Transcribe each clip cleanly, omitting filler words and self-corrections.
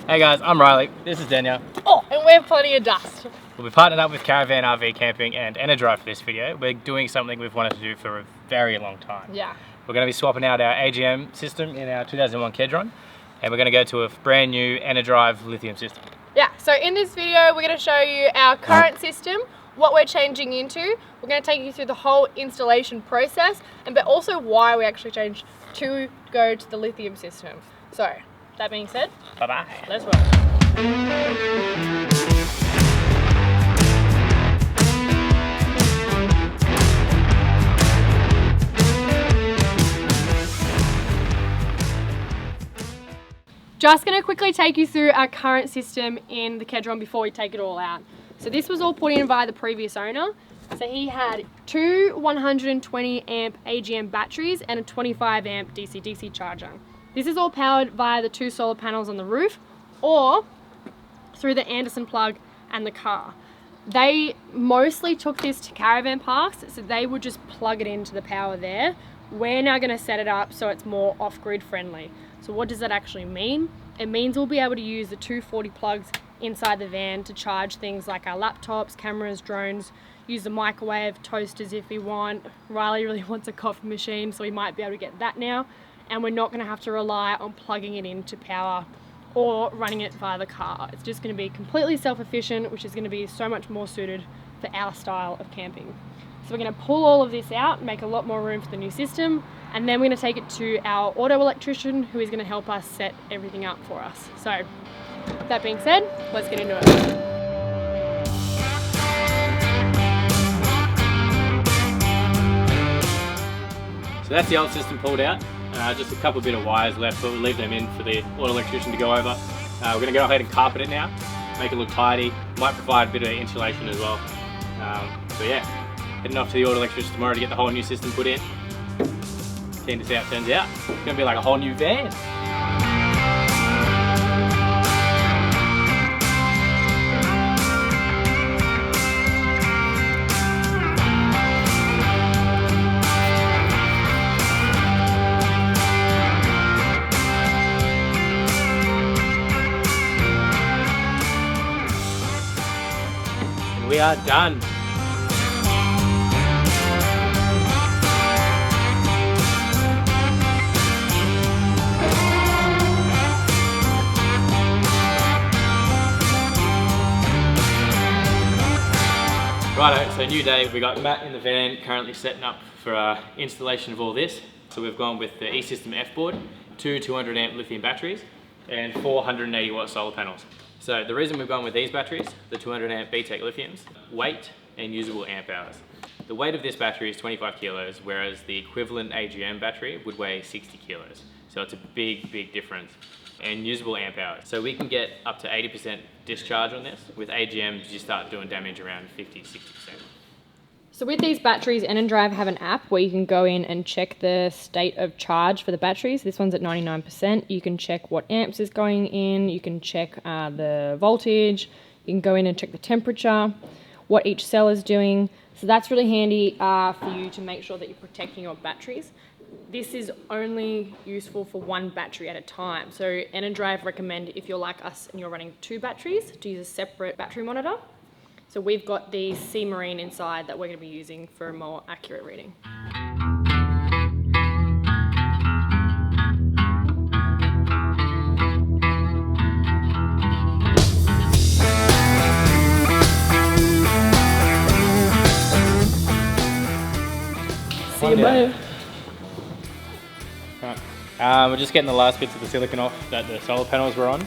Hey guys, I'm Riley. This is Danielle. Oh, and we're Plenty of Dust. We'll be partnered up with Caravan RV Camping and Enerdrive for this video. We're doing something we've wanted to do for a very long time. Yeah. We're going to be swapping out our AGM system in our 2001 Kedron, and we're going to go to a brand new Enerdrive Lithium system. Yeah, so in this video, we're going to show you our current system, what we're changing into. We're going to take you through the whole installation process, but also why we actually changed to go to the Lithium system. So, that being said, Bye-bye. let's roll. Just going to quickly take you through our current system in the Kedron before we take it all out. So this was all put in by the previous owner. So he had two 120 amp AGM batteries and a 25 amp DC-DC charger. This is all powered via the two solar panels on the roof or through the Anderson plug and the car. They mostly took this to caravan parks, so they would just plug it into the power there. We're now going to set it up so it's more off-grid friendly. So what does that actually mean? It means we'll be able to use the 240 plugs inside the van to charge things like our laptops, cameras, drones, use the microwave, toasters if we want. Riley really wants a coffee machine, so we might be able to get that now. And we're not going to have to rely on plugging it into power or running it via the car. It's just going to be completely self-efficient, which is going to be so much more suited for our style of camping. So we're going to pull all of this out, make a lot more room for the new system, and then we're going to take it to our auto electrician, who is going to help us set everything up for us. So that being said, let's get into it. So that's the old system pulled out. Just a couple bit of wires left, but we'll leave them in for the auto electrician to go over. We're going to go ahead and carpet it now, make it look tidy. Might provide a bit of insulation as well. So yeah, heading off to the auto electrician tomorrow to get the whole new system put in. Keen to see how it turns out. It's going to be like a whole new van. We are done. Righto, so new day. We got Matt in the van currently setting up for installation of all this. So we've gone with the E-System F-board, two 200 amp lithium batteries and 480 watt solar panels. So the reason we've gone with these batteries, the 200 amp BTEC lithiums, weight and usable amp hours. The weight of this battery is 25 kilos, whereas the equivalent AGM battery would weigh 60 kilos. So it's a big, big difference. And usable amp hours. So we can get up to 80% discharge on this. With AGMs, you start doing damage around 50-60%. So with these batteries, Enerdrive have an app where you can go in and check the state of charge for the batteries. This one's at 99%. You can check what amps is going in. You can check the voltage. You can go in and check the temperature, what each cell is doing. So that's really handy for you to make sure that you're protecting your batteries. This is only useful for one battery at a time. So Enerdrive recommend, if you're like us and you're running two batteries, to use a separate battery monitor. So we've got the Sea Marine inside that we're going to be using for a more accurate reading. See you both. Right. We're just getting the last bits of the silicon off that the solar panels were on.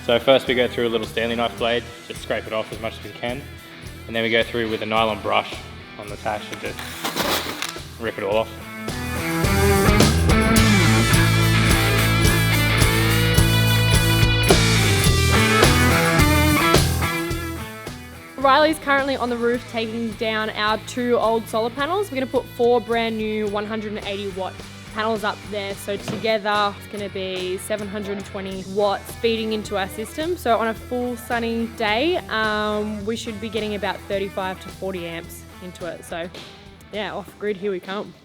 So first we go through a little Stanley knife blade, just scrape it off as much as we can. And then we go through with a nylon brush on the attach and just rip it all off. Riley's currently on the roof taking down our two old solar panels. We're going to put four brand new 180 watt panels up there. So together it's going to be 720 watts feeding into our system. So on a full sunny day, we should be getting about 35 to 40 amps into it. So yeah, off grid, here we come.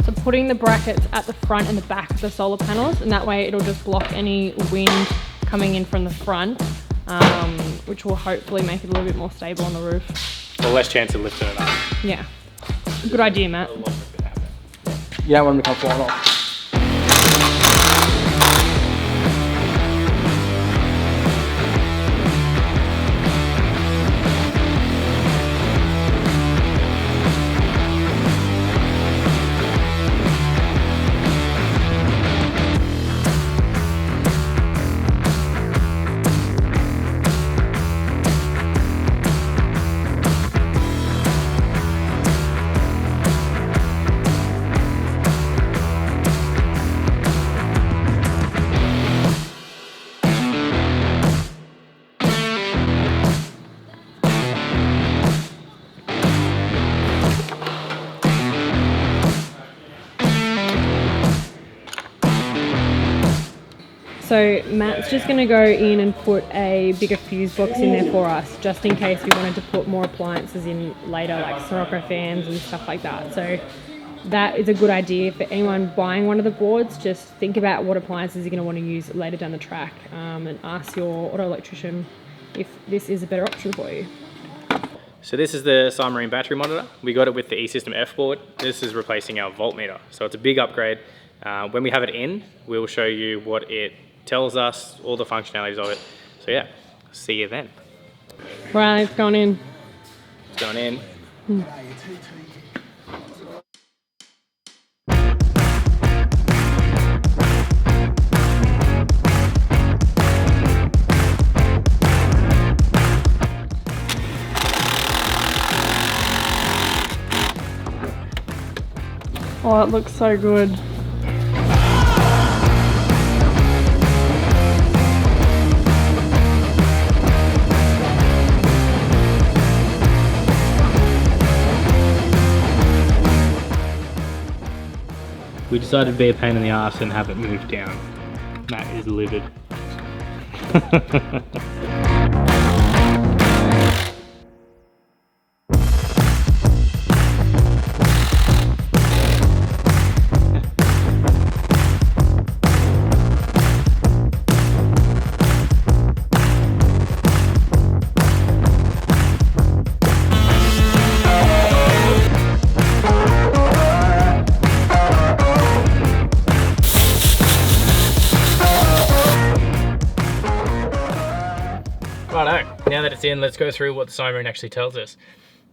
So putting the brackets at the front and the back of the solar panels, and that way it'll just block any wind coming in from the front, which will hopefully make it a little bit more stable on the roof. Or less chance of lifting it up. Yeah. Good idea, Matt. You don't want them to come flying off. So Matt's just going to go in and put a bigger fuse box in there for us, just in case we wanted to put more appliances in later, like Sirocco fans and stuff like that. So that is a good idea for anyone buying one of the boards. Just think about what appliances you're going to want to use later down the track, and ask your auto electrician if this is a better option for you. So this is the Submarine battery monitor. We got it with the E-System F board. This is replacing our voltmeter. So it's a big upgrade. When we have it in, we'll show you what it tells us, all the functionalities of it. So yeah, see you then. Right, it's gone in. It's going in. Oh, it looks so good. We decided to be a pain in the ass and have it moved down. Matt is livid. Righto, now that it's in, let's go through what the Submarine actually tells us.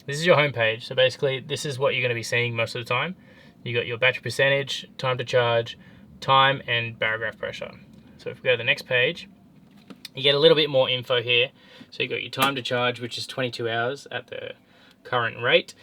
This is your home page, so basically this is what you're going to be seeing most of the time. You got your battery percentage, time to charge, time, and barograph pressure. So if we go to the next page, you get a little bit more info here. So you got your time to charge, which is 22 hours at the current rate.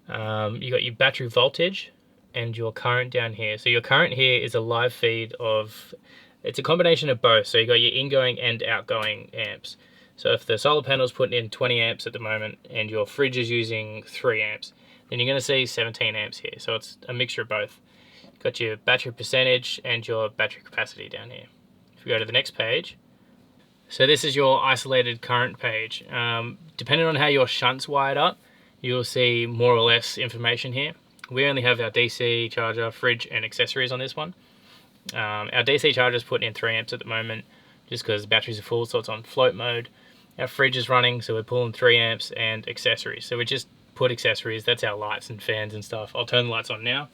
You got your battery voltage and your current down here. So your current here is a live feed of, it's a combination of both. So you got your ingoing and outgoing amps. So if the solar panel's putting in 20 amps at the moment and your fridge is using 3 amps, then you're going to see 17 amps here. So it's a mixture of both. You've got your battery percentage and your battery capacity down here. If we go to the next page, so this is your isolated current page. Depending on how your shunt's wired up, you'll see more or less information here. We only have our DC charger, fridge, and accessories on this one. Our DC charger is putting in 3 amps at the moment, just because the batteries are full, so it's on float mode. Our fridge is running, so we're pulling 3 amps and accessories. So we just put accessories, that's our lights and fans and stuff. I'll turn the lights on now.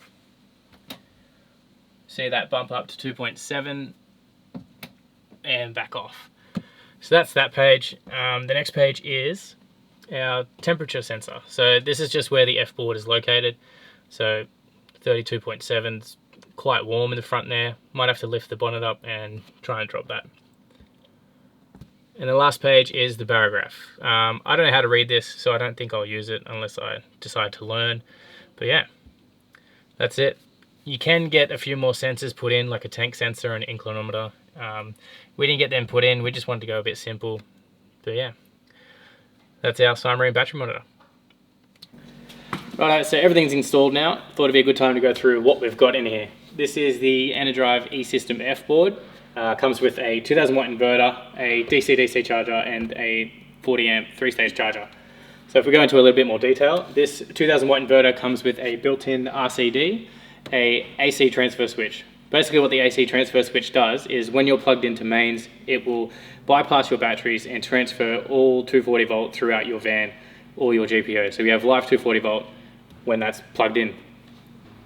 See that bump up to 2.7 and back off. So that's that page. The next page is our temperature sensor. So this is just where the F board is located. So 32.7 is quite warm in the front there. Might have to lift the bonnet up and try and drop that. And the last page is the barograph. I don't know how to read this, so I don't think I'll use it unless I decide to learn. But yeah, that's it. You can get a few more sensors put in, like a tank sensor and inclinometer. We didn't get them put in, we just wanted to go a bit simple. But yeah, that's our Submarine battery monitor. Righto, so everything's installed now. Thought it'd be a good time to go through what we've got in here. This is the Enerdrive E-System F board. Comes with a 2000 watt inverter, a DC-DC charger, and a 40 amp 3-stage charger. So if we go into a little bit more detail, this 2000 watt inverter comes with a built-in RCD a AC transfer switch. Basically what the AC transfer switch does is when you're plugged into mains, it will bypass your batteries and transfer all 240 volt throughout your van or your GPO. So we have live 240 volt when that's plugged in.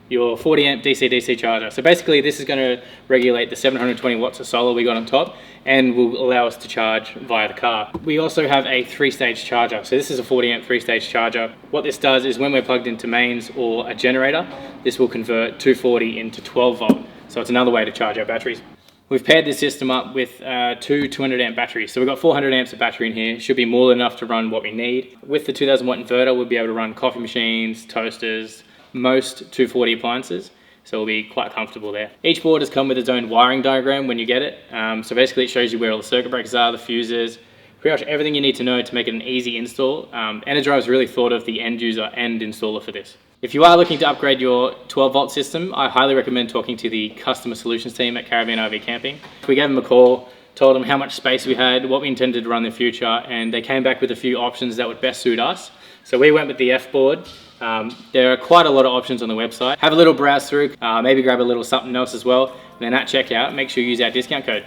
Your 40 amp DC-DC charger. So basically this is going to regulate the 720 watts of solar we got on top and will allow us to charge via the car. We also have a 3-stage charger. So this is a 40 amp 3-stage charger. What this does is when we're plugged into mains or a generator, this will convert 240 into 12 volt. So it's another way to charge our batteries. We've paired this system up with two 200 amp batteries. So we've got 400 amps of battery in here. Should be more than enough to run what we need. With the 2000 watt inverter, we'll be able to run coffee machines, toasters, most 240 appliances, so we'll be quite comfortable there. Each board has come with its own wiring diagram when you get it. So basically it shows you where all the circuit breakers are, the fuses, pretty much everything you need to know to make it an easy install. Enerdrive's really thought of the end user and installer for this. If you are looking to upgrade your 12 volt system, I highly recommend talking to the customer solutions team at Caravan RV Camping. We gave them a call, told them how much space we had, what we intended to run in the future, and they came back with a few options that would best suit us. So we went with the F board. There are quite a lot of options on the website. Have a little browse through, maybe grab a little something else as well. And then at checkout, make sure you use our discount code.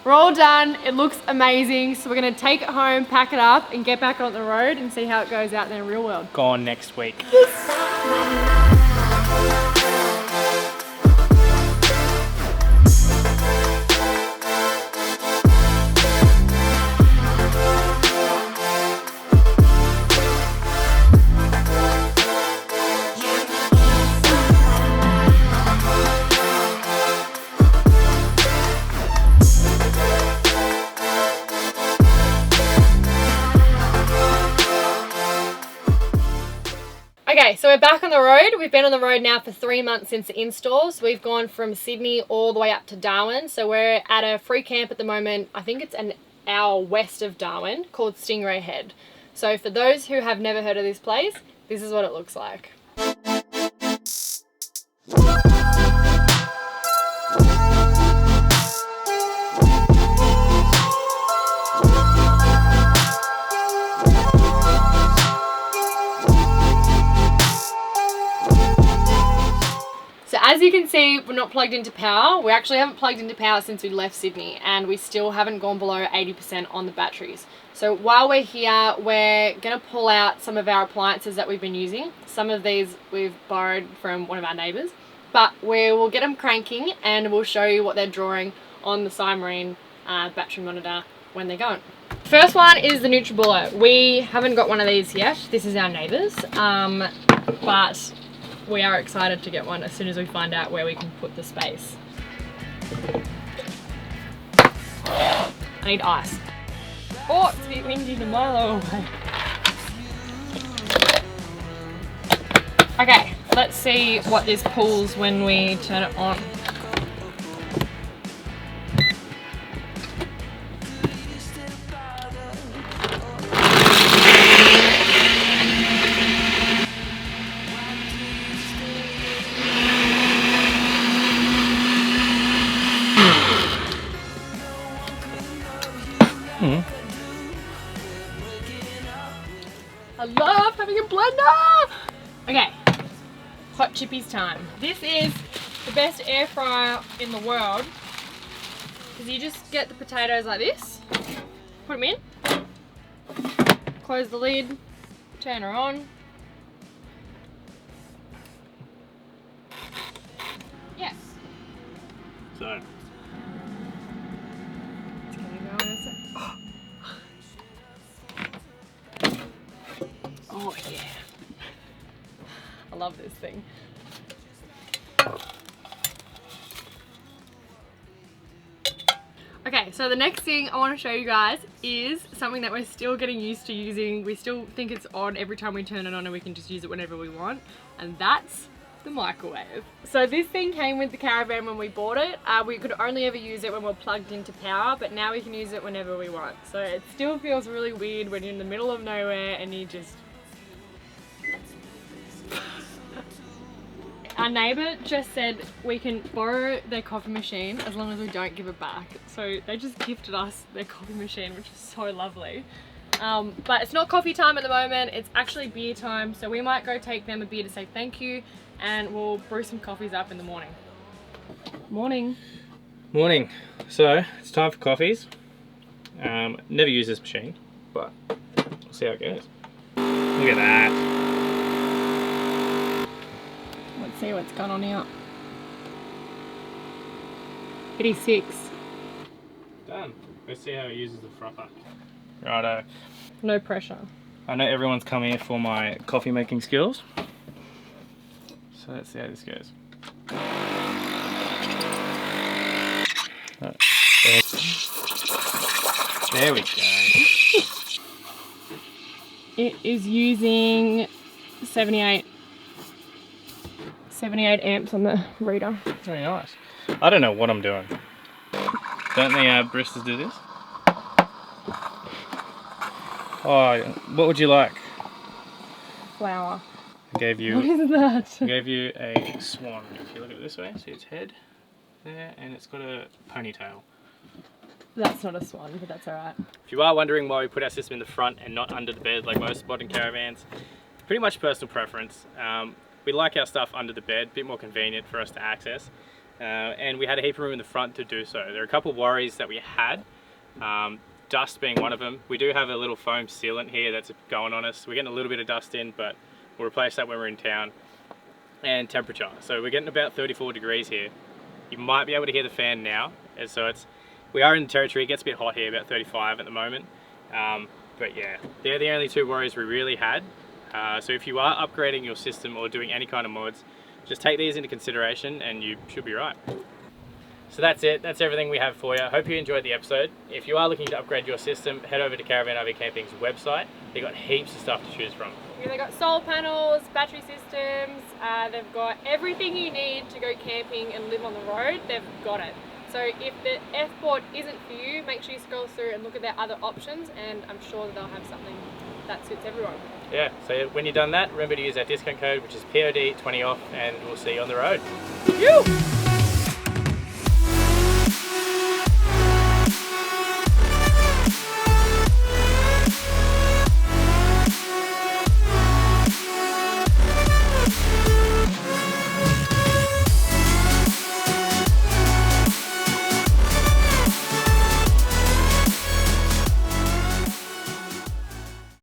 We're all done. It looks amazing. So we're gonna take it home, pack it up, and get back on the road and see how it goes out there in the real world. Gone next week. Okay, so we're back on the road. We've been on the road now for 3 months since the install. So we've gone from Sydney all the way up to Darwin. So we're at a free camp at the moment. I think it's an hour west of Darwin called Stingray Head. So for those who have never heard of this place, this is what it looks like. As you can see, we're not plugged into power. We actually haven't plugged into power since we left Sydney, and we still haven't gone below 80% on the batteries. So while we're here, we're gonna pull out some of our appliances that we've been using. Some of these we've borrowed from one of our neighbours, but we will get them cranking and we'll show you what they're drawing on the Cymarine battery monitor when they're going. First one is the NutriBullet. We haven't got one of these yet. This is our neighbour's, but we are excited to get one as soon as we find out where we can put the space. I need ice. Oh, it's a bit windy to mile away. Okay, let's see what this pulls when we turn it on. I love having a blender! Okay, hot chippies time. This is the best air fryer in the world because you just get the potatoes like this, put them in, close the lid, turn her on. Yes. So. It's gonna go in a sec. Oh yeah. I love this thing. Okay, so the next thing I want to show you guys is something that we're still getting used to using. We still think it's odd every time we turn it on and we can just use it whenever we want, and that's the microwave. So this thing came with the Caravan when we bought it. We could only ever use it when we're plugged into power, but now we can use it whenever we want. So it still feels really weird when you're in the middle of nowhere and you just... Our neighbour just said we can borrow their coffee machine as long as we don't give it back. So they just gifted us their coffee machine, which is so lovely. But it's not coffee time at the moment, it's actually beer time, so we might go take them a beer to say thank you, and we'll brew some coffees up in the morning. Morning. Morning. So it's time for coffees. Never used this machine, but we'll see how it goes. Look at that. Let's see what's going on here. 86. Done. Let's see how it uses the frother. Righto. No pressure. I know everyone's come here for my coffee making skills. So let's see how this goes. There we go. It is using 78 amps on the reader. Very nice. I don't know what I'm doing. Don't the baristas do this? Oh, what would you like? Flour. I gave you. What is that? I gave you a swan. If you look at it this way, see its head there, and it's got a ponytail. That's not a swan, but that's alright. If you are wondering why we put our system in the front and not under the bed like most modern caravans, pretty much personal preference. We like our stuff under the bed, a bit more convenient for us to access. And we had a heap of room in the front to do so. There are a couple of worries that we had, dust being one of them. We do have a little foam sealant here that's going on us. We're getting a little bit of dust in, but we'll replace that when we're in town. And temperature. So we're getting about 34 degrees here. You might be able to hear the fan now, and so we are in the territory. It gets a bit hot here, about 35 at the moment. But yeah, they're the only two worries we really had. So if you are upgrading your system or doing any kind of mods, just take these into consideration and you should be right. So that's it. That's everything we have for you. I hope you enjoyed the episode. If you are looking to upgrade your system, head over to Caravan RV Camping's website. They've got heaps of stuff to choose from. Yeah, they've got solar panels, battery systems, they've got everything you need to go camping and live on the road, they've got it. So if the F-board isn't for you, make sure you scroll through and look at their other options, and I'm sure that they'll have something that suits everyone. Yeah, so when you've done that, remember to use our discount code, which is POD20OFF, and we'll see you on the road. You!